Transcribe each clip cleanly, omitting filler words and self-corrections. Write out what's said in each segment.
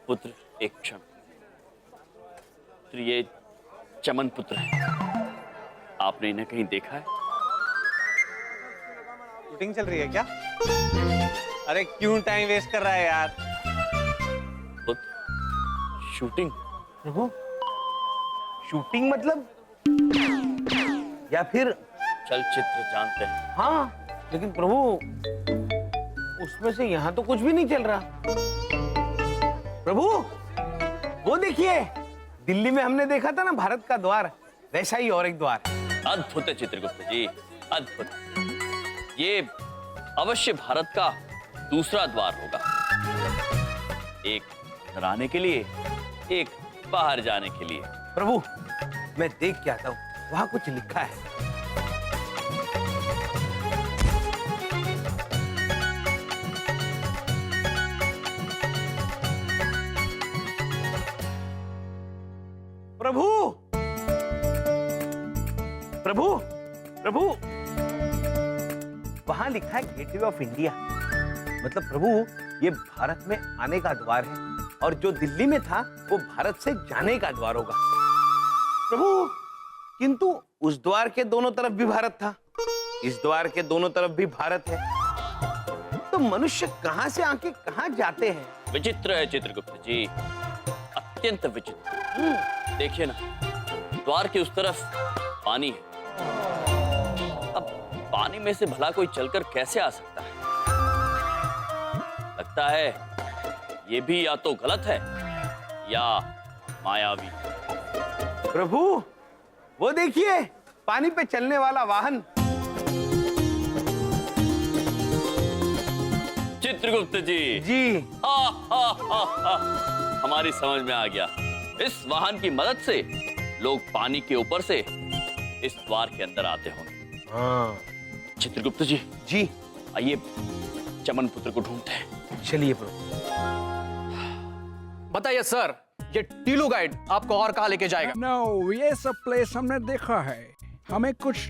पुत्र एक क्षण। तो ये चमन पुत्र है, आपने इन्हें कहीं देखा है? शूटिंग चल रही है क्या? अरे क्यों टाइम वेस्ट कर रहा है यार? पुत्र शूटिंग? प्रभु, शूटिंग मतलब या फिर चलचित्र जानते हैं? हाँ, लेकिन प्रभु उसमें से यहाँ तो कुछ भी नहीं चल रहा। प्रभु वो देखिए, दिल्ली में हमने देखा था ना भारत का द्वार, वैसा ही और एक द्वार। अद्भुत है चित्रगुप्त जी, अद्भुत। ये अवश्य भारत का दूसरा द्वार होगा, एक अंदर आने के लिए, एक बाहर जाने के लिए। प्रभु मैं देख के आता हूँ, वहां कुछ लिखा है। प्रभु प्रभु प्रभु, वहां लिखा है गेटवे ऑफ इंडिया। मतलब प्रभु ये भारत में आने का द्वार है, और जो दिल्ली में था वो भारत से जाने का द्वार होगा। प्रभु किंतु उस द्वार के दोनों तरफ भी भारत था, इस द्वार के दोनों तरफ भी भारत है, तो मनुष्य कहां से आके कहां जाते हैं? विचित्र है चित्रगुप्त जी, अत्यंत विचित्र। देखिए ना, द्वार के उस तरफ पानी है। अब पानी में से भला कोई चलकर कैसे आ सकता है? लगता है ये भी या तो गलत है या मायावी। प्रभु वो देखिए, पानी पे चलने वाला वाहन। चित्रगुप्त जी जी हमारी समझ में आ गया। इस वाहन की मदद से लोग पानी के ऊपर से इस द्वार के अंदर आते होंगे। हाँ चित्रगुप्त जी, जी आइए चमन पुत्र को ढूंढते हैं। चलिए प्रभु। बताइए सर, ये टीलू गाइड आपको और कहाँ लेके जाएगा? नो, ये सब प्लेस हमने देखा है, हमें कुछ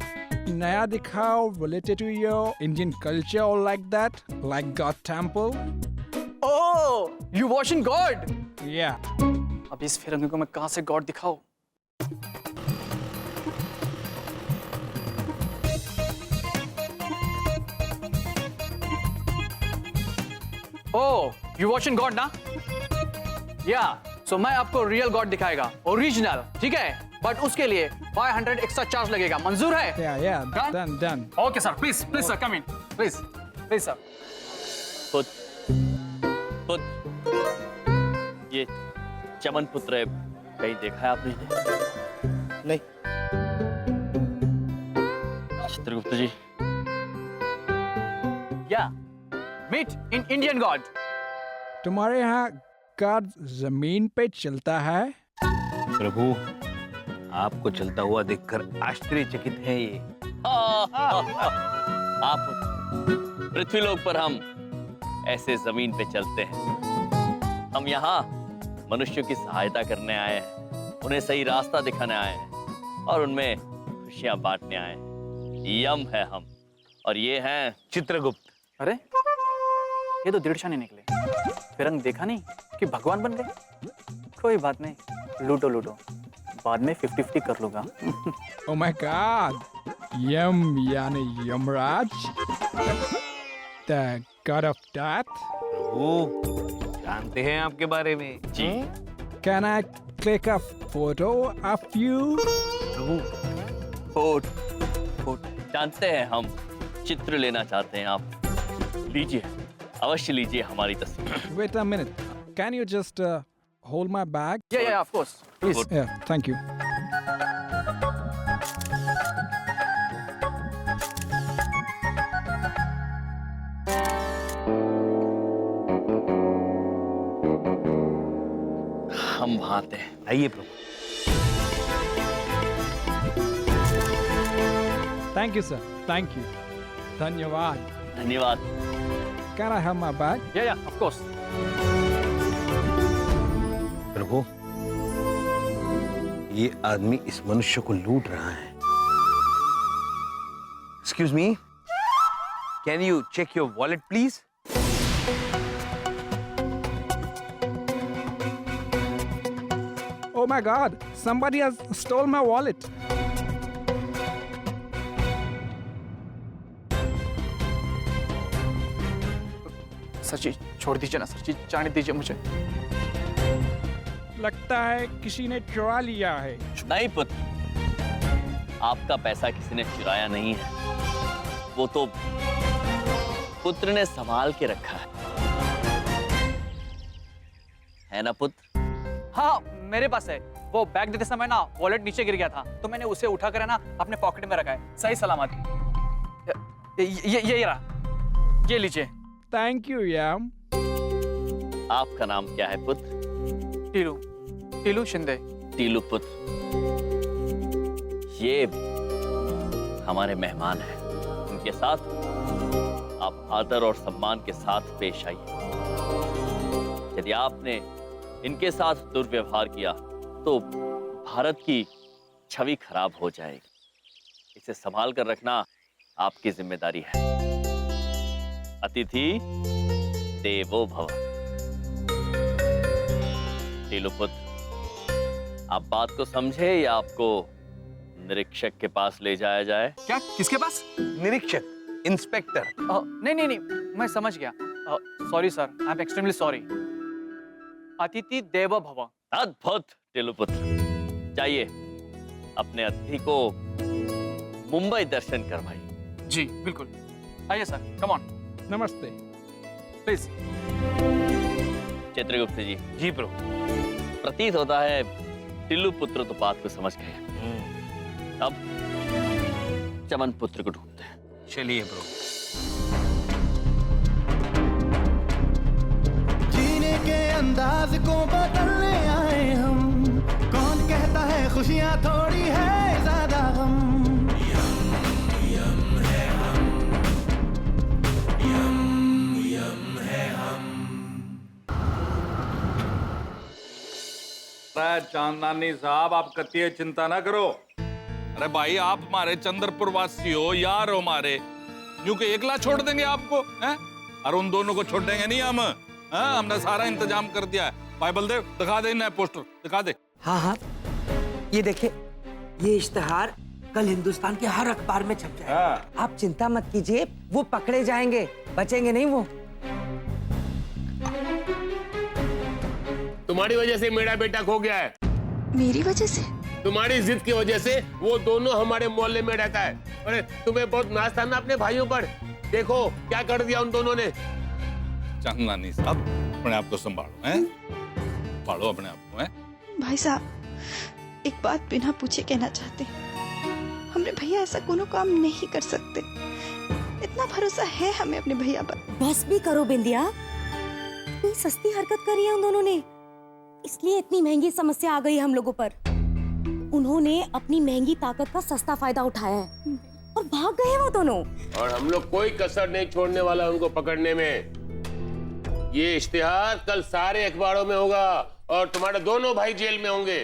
नया दिखाओ related to your Indian culture or like that, like God temple. Oh, you watching God? Yeah. अब इस फिरंगी को मैं कहाँ से गॉड दिखाऊं? ओह, you watching God ना? Yeah, so मैं आपको रियल गॉड दिखाएगा, ओरिजिनल, ठीक है? बट उसके लिए 500 एक्स्ट्रा चार्ज लगेगा, मंजूर है? Yeah, Done? done. Okay sir, please sir, come in, please sir. ये चमन पुत्र है, कहीं देखा है आपने इन्हें? नहीं। चित्रगुप्त जी, Yeah, meet in Indian God. तुम्हारे यहाँ God जमीन पे चलता है? प्रभु आपको चलता हुआ देखकर आश्चर्यचकित है ये। आप पृथ्वीलोक पर, हम ऐसे जमीन पे चलते हैं। हम यहाँ मनुष्यों की सहायता करने आए हैं, उन्हें सही रास्ता दिखाने आए हैं और उनमें खुशियां बांटने आए हैं। यम है हम, और ये हैं चित्रगुप्त। अरे ये तो दृढ़ नहीं निकले, फिरंग देखा नहीं कि भगवान बन गए। कोई बात नहीं, लूटो लूटो, बाद में 50-50 कर लूंगा। Oh my God. Yum यानी Yamraj, the God of death. प्रभु जानते हैं आपके बारे में जी। Can I click a photo of you? प्रभु। फोट जानते हैं हम, चित्र लेना चाहते हैं आप। लीजिए, अवश्य लीजिए हमारी तस्वीर। Wait a minute. Can you just hold my bag? Yeah, of course. Please. Yeah, thank you. हम भाते हैं। आइए प्रभु। Thank you, sir. Thank you. धन्यवाद. धन्यवाद। Can I have my bag? Yeah, of course. प्रभु ये आदमी इस मनुष्य को लूट रहा है। Excuse me, can you check your wallet please? Oh my God! Somebody has stole my wallet. Sir ji छोड़ दीजिए ना सर जी, जाने दीजिए मुझे। लगता है किसी ने चुरा लिया है। नहीं पुत्र, आपका पैसा किसी ने चुराया नहीं है, वो तो पुत्र ने संभाल के रखा है ना पुत्र? हाँ मेरे पास है। वो बैग देते समय ना वॉलेट नीचे गिर गया था, तो मैंने उसे उठा कर है ना अपने पॉकेट में रखा है, सही सलामत। ये रहा, ये लीजिए। Thank you, Yam. आपका नाम क्या है पुत्र? टीलू, टीलू शिंदे। टीलू पुत्र, ये हमारे मेहमान हैं, उनके साथ आप आदर और सम्मान के साथ पेश आइए। यदि आपने इनके साथ दुर्व्यवहार किया तो भारत की छवि खराब हो जाएगी। इसे संभाल कर रखना आपकी जिम्मेदारी है। अतिथि देवो भव। टीलू पुत्र, आप बात को समझे या आपको निरीक्षक के पास ले जाया जाए? क्या? किसके पास? निरीक्षक, इंस्पेक्टर। नहीं, मैं समझ गया। Sorry sir, I am extremely sorry. अतिथि देवो भव। अद्भुत टीलू पुत्र, जाइए अपने अतिथि को मुंबई दर्शन करवाइए। जी बिल्कुल, आइए सर, कम ऑन। नमस्ते। प्लीज। चित्रगुप्त जी, जी प्रभु। प्रतीत होता है टीलू पुत्र तो बात को समझ गए। अब चमन पुत्र को ढूंढते हैं। चलिए प्रभु। जीने के अंदाज को बदलने आए हम, कौन कहता है खुशियां थोड़ी है ज्यादा हम। अरे चांदनी साहब, आप कतिये चिंता ना करो। अरे भाई, आप हमारे चंद्रपुर वासी हो, यार हो हमारे, यूं के एकला छोड़ देंगे आपको हैं? और उन दोनों को छोड़ देंगे नहीं हम। हमने सारा इंतजाम कर दिया है। भाई बलदेव, दिखा दे नया पोस्टर, दिखा दे। हाँ, ये देखिए, ये इश्तेहार कल हिंदुस्तान के हर अखबार में छप जाएगा। आप चिंता मत कीजिए, वो पकड़े जाएंगे, बचेंगे नहीं वो। तुम्हारी वजह से मेरा बेटा खो गया है। मेरी वजह से? तुम्हारी जिद की वजह से वो दोनों हमारे मोहल्ले में रहता है। अरे तुम्हें बहुत नाज था ना अपने भाइयों पर, देखो क्या कर दिया उन दोनों ने। चांदनी साहब, अपने आप को संभालो, हैं? संभालो अपने आप को, हैं? भाई साहब, एक बात बिना पूछे कहना चाहते हैं। हमरे भैया ऐसा कोनो काम नहीं कर सकते। इतना भरोसा है हमें अपने भैया पर। बस भी करो बिंदिया, इतनी सस्ती हरकत करी है उन दोनों ने, इसलिए इतनी महंगी समस्या आ गई हम लोगों पर। उन्होंने अपनी महंगी ताकत का सस्ता फायदा उठाया है और भाग गए वो दोनों। और हम लोग कोई कसर नहीं छोड़ने वाला उनको पकड़ने में। ये इश्तिहार कल सारे अखबारों में होगा और तुम्हारे दोनों भाई जेल में होंगे।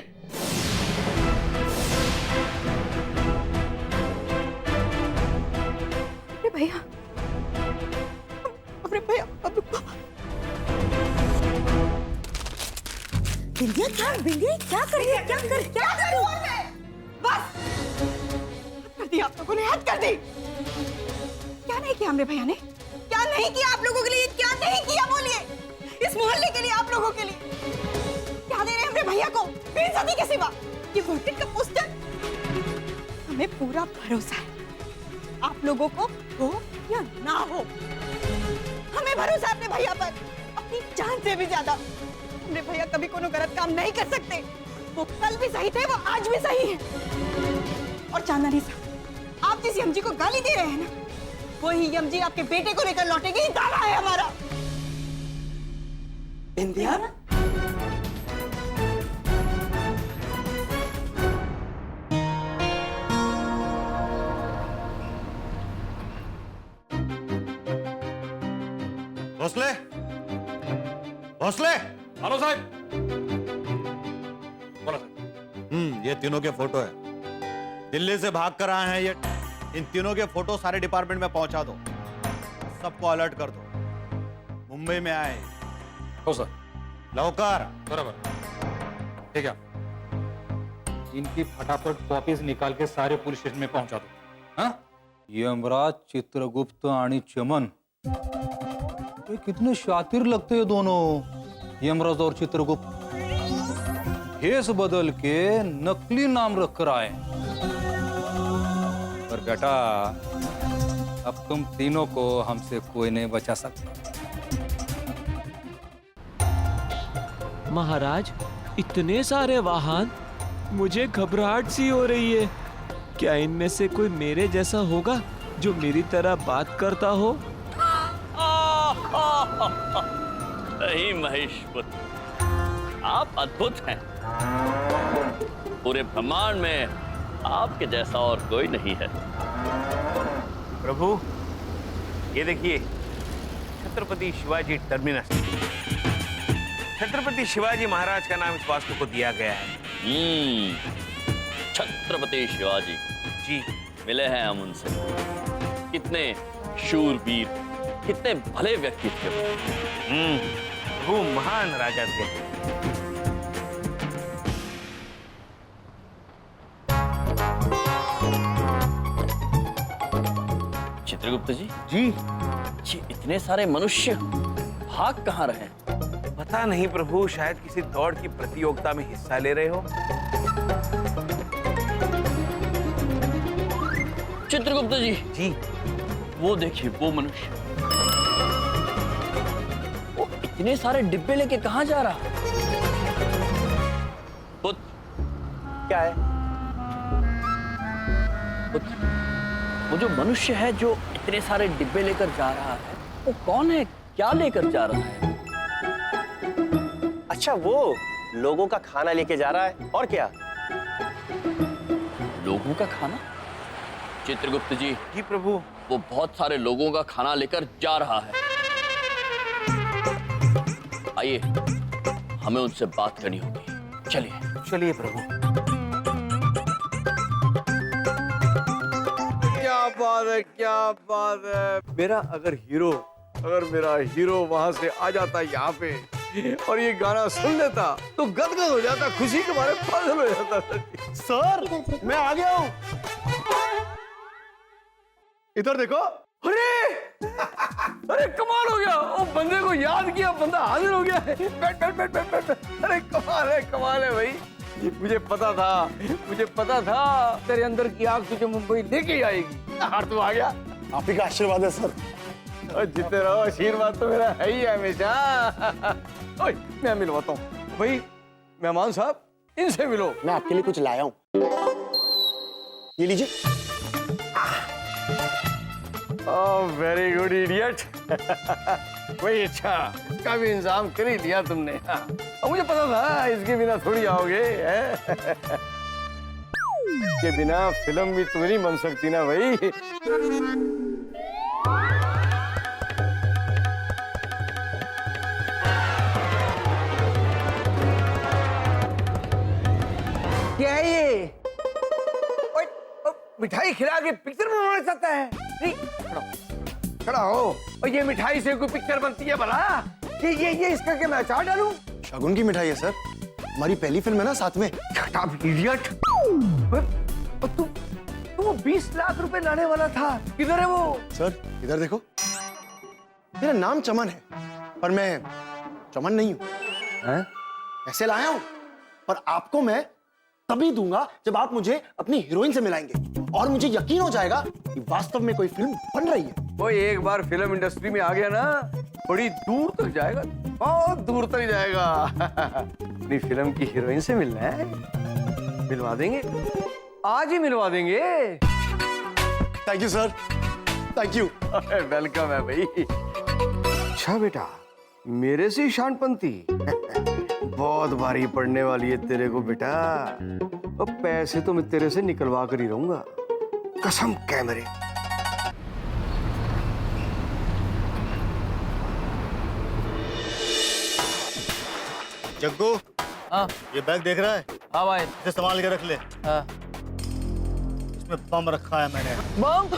भैया, अपने भैया, बिंदिया क्या कर रही है? बस कर दी आप लोगों ने, हद कर दी। क्या नहीं किया हमरे भैया ने? क्या नहीं किया आप लोगों के लिए? क्या नहीं किया बोलिए, इस मोहल्ले के लिए, आप लोगों के लिए क्या दे रहे हैं हमरे भैया को बेइज्जती के सिवा? ये वोटेड का पोस्टर। हमें पूरा भरोसा है आप लोगों को हो या ना हो, हमें भरोसा है अपने भैया पर, अपनी जान से भी ज्यादा। अपने भैया कभी कोनो गलत काम नहीं कर सकते। वो कल भी सही थे, वो आज भी सही है। और चांदनी साहब, आप जिस यमजी को गाली दे रहे हैं ना, वही यमजी आपके बेटे को लेकर लौटेगी, ये दावा है हमारा। बिंदिया, भोसले, भोसले। हेलो साहब। ये तीनों के फोटो है। दिल्ली से भाग कर आए हैं ये। इन तीनों के फोटो सारे डिपार्टमेंट में पहुंचा दो, सबको अलर्ट कर दो। मुंबई में आए। हो सर। लवकर। बराबर। ठीक है। इनकी फटाफट कॉपीज निकाल के सारे पुलिस स्टेशन में पहुंचा दो। हाँ? यमराज, चित्रगुप्त आणि चमन, ये कितने शातिर लगते हैं दोनों, यमराज और चित्रगुप्त। भेष बदल के नकली नाम रख कर आए। पर बेटा, अब तुम तीनों को हमसे कोई नहीं बचा सकता। महाराज, इतने सारे वाहन, मुझे घबराहट सी हो रही है। क्या इनमें से कोई मेरे जैसा होगा जो मेरी तरह बात करता हो? नहीं महेश पुत्र, आप अद्भुत हैं। पूरे ब्रह्मांड में आपके जैसा और कोई नहीं है। प्रभु, ये देखिए, छत्रपति शिवाजी टर्मिनस। छत्रपति शिवाजी महाराज का नाम इस वास्तु को दिया गया है। छत्रपति शिवाजी जी, मिले हैं हम उनसे। कितने शूरवीर, कितने भले व्यक्ति थे। वो महान राजा थे। चित्रगुप्त जी, जी, ये इतने सारे मनुष्य भाग कहाँ रहे? पता नहीं प्रभु, शायद किसी दौड़ की प्रतियोगिता में हिस्सा ले रहे हो। चित्रगुप्त जी, जी, वो देखिए, वो मनुष्य, वो इतने सारे डिब्बे लेके कहाँ जा रहा? पुत्र, क्या है? पुत्र, वो जो मनुष्य है जो इतने सारे डिब्बे लेकर जा रहा है, वो कौन है? क्या लेकर जा रहा है? अच्छा, वो लोगों का खाना लेके जा रहा है, और क्या? लोगों का खाना? चित्रगुप्त जी, जी प्रभु, वो बहुत सारे लोगों का खाना लेकर जा रहा है। आइए, हमें उनसे बात करनी होगी। चलिए। चलिए प्रभु। क्या बात है, क्या बात है। मेरा हीरो वहां से आ जाता यहाँ पे और ये गाना सुन लेता तो गदगद हो जाता, खुशी के मारे पागल हो जाता। सर, मैं आ गया हूँ। इधर देखो। अरे कमाल हो गया, वो बंदे को याद किया, बंदा हाजिर हो गया। बैठ बैठ बैठ बैठ बैठ। अरे कमाल है भाई। मुझे पता था तेरे अंदर की आग तुझे मुंबई लेके आएगी। हार तू आ गया। आप ही का आशीर्वाद है सर। और जीते रहो, आशीर्वाद तो मेरा है ही हमेशा। ओए, मैं मिलवाता हूँ भाई। मेहमान साहब, इनसे मिलो। मैं आपके लिए कुछ लाया हूँ, ये लीजिए। ओह, वेरी गुड इडियट। वही, अच्छा, इसका भी इंतजाम कर ही लिया तुमने। और मुझे पता था इसके बिना थोड़ी आओगे। इसके बिना फिल्म भी तुम्हें नहीं बन सकती ना भाई। क्या है ये? मिठाई खिला के पिक्चर बनाना चाहता है? नहीं, खड़ा हो। और ये मिठाई से कोई पिक्चर बनती है भला? ये इसका क्या मैं अचार डालूं? शगुन की मिठाई है सर, हमारी पहली फिल्म है ना साथ में। Shut up, idiot! तू 20 लाख रुपए लाने वाला था, किधर है वो? सर इधर देखो, मेरा नाम चमन है पर मैं चमन नहीं हूँ। ऐसे लाया हूँ, पर आपको मैं तभी दूंगा जब आप मुझे अपनी हीरोइन से मिलाएंगे और मुझे यकीन हो जाएगा कि वास्तव में कोई फिल्म बन रही है। वो एक बार फिल्म इंडस्ट्री में आ गया ना, बड़ी दूर तक जाएगा, बहुत दूर तक जाएगा। अपनी फिल्म की हीरोइन से मिलना है, मिलवा देंगे, आज ही मिलवा देंगे। Thank you sir, thank you. Welcome है भाई। अच्छा बेटा, मेरे से शानपंती बहुत भारी पड़ने वाली है तेरे को बेटा। और पैसे तो मैं तेरे से निकलवा कर ही रहूंगा, कसम कैमरे। जग्गू, हाँ ये बैग देख रहा है? हाँ भाई। इसे संभाल के रख ले। हाँ। इसमें बम रखा है मैंने। बम?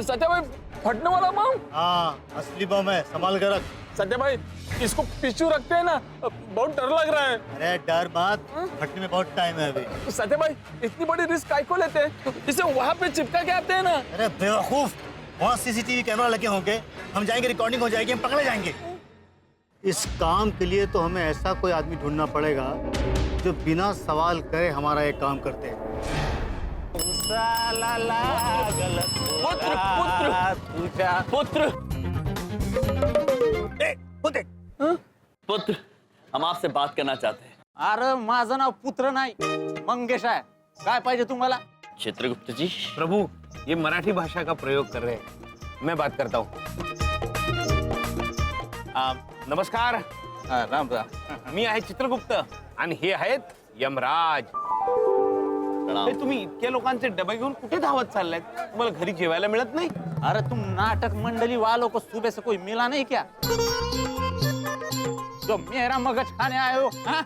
सत्या भाई, फटने वाला बम? हाँ, असली बम है, संभाल के रख। सत्य भाई इसको पिछू रखते हैं ना, बहुत डर लग रहा है। अरे डर बात, फटने में बहुत टाइम है अभी। सत्य भाई इतनी बड़ी रिस्क काय को लेते हैं, इसे वहां पे चिपका के आते हैं ना। अरे बेवकूफ, वहाँ सीसीटीवी कैमरा लगे होंगे, हम जाएंगे, रिकॉर्डिंग हो जाएगी, हम पकड़े जाएंगे। इस काम के लिए तो हमें ऐसा कोई आदमी ढूंढना पड़ेगा जो बिना सवाल करे हमारा ये काम करते हैं। पुत्र पुत्र, हम आपसे बात करना चाहते हैं। अरे माझं नाव पुत्र नाही, मंगेश आहे. काय पाहिजे तुम्हाला? चित्रगुप्त जी। प्रभु, ये मराठी भाषा का प्रयोग कर रहे हैं, मैं बात करता हूँ। नमस्कार. राम राम. मी आहे चित्रगुप्त आणि हे आहेत यमराज. हे तुम्ही इतक्या लोकांचे डबे घेऊन कुठे धावत चाललाय? तुम्हाला घरी जेवायला मिळत नाही? अरे तुम नाटक मंडली वालों को सुबह से कोई मिला नहीं क्या, जो मेरा मगज खाने आए हो? हाँ?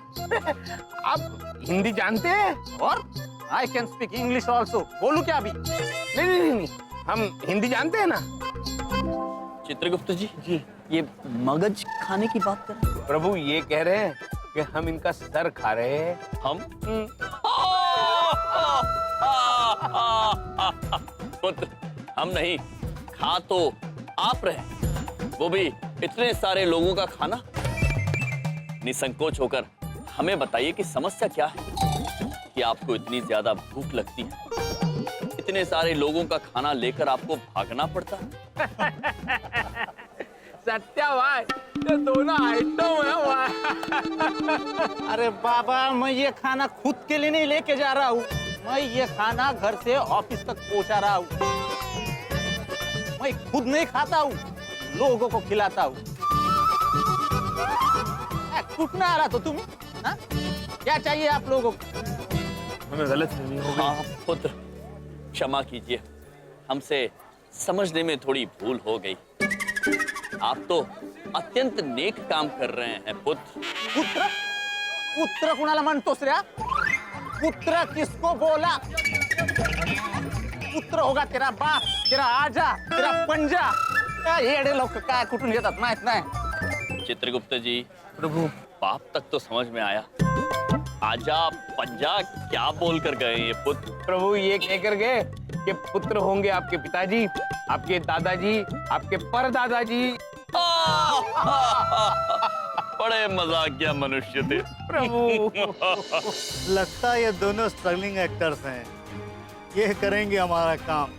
आप हिंदी जानते हैं? और I can speak English also. बोलू क्या अभी? नहीं, हम हिंदी जानते हैं ना. चित्रगुप्त जी, ये मगज खाने की बात कर रहे हैं? प्रभु ये कह रहे हैं कि हम इनका सर खा रहे हैं. हम? पुत्र, हम नहीं, खा तो आप रहे, वो भी इतने सारे लोगों का खाना। निसंकोच होकर हमें बताइए कि समस्या क्या है कि आपको इतनी ज्यादा भूख लगती है, इतने सारे लोगों का खाना लेकर आपको भागना पड़ता है। सत्या भाई, ये दोनों आइटम है भाई. अरे बाबा, मैं ये खाना खुद के लिए नहीं लेके जा रहा हूँ, मैं ये खाना घर से ऑफिस तक पहुँचा रहा हूँ. मैं खुद नहीं खाता हूँ, लोगों को खिलाता हूँ. कुटना आ रहा तो तुम, हाँ? क्या चाहिए आप लोगों को? हमें गलतफहमी हो गई। हाँ पुत्र, क्षमा कीजिए, हमसे समझने में थोड़ी भूल हो गई। आप तो अत्यंत नेक काम कर रहे हैं पुत्र। पुत्र? पुत्र कुणाला म्हणतोस रे? पुत्र किसको बोला? पुत्र होगा तेरा बाप, तेरा आजा, तेरा पंजा. येडे लोक काय कुठून येतात माहित नाही. चित्रगुप्त जी, प्रभु बाप तक तो समझ में आया, आजा पंजा क्या बोल कर गए ये पुत्र? प्रभु ये कहकर गए कि पुत्र होंगे आपके पिताजी, आपके दादाजी, आपके परदादाजी. बड़े मजाकिया मनुष्य थे प्रभु. लगता है ये दोनों स्ट्रगलिंग एक्टर्स हैं, ये करेंगे हमारा काम.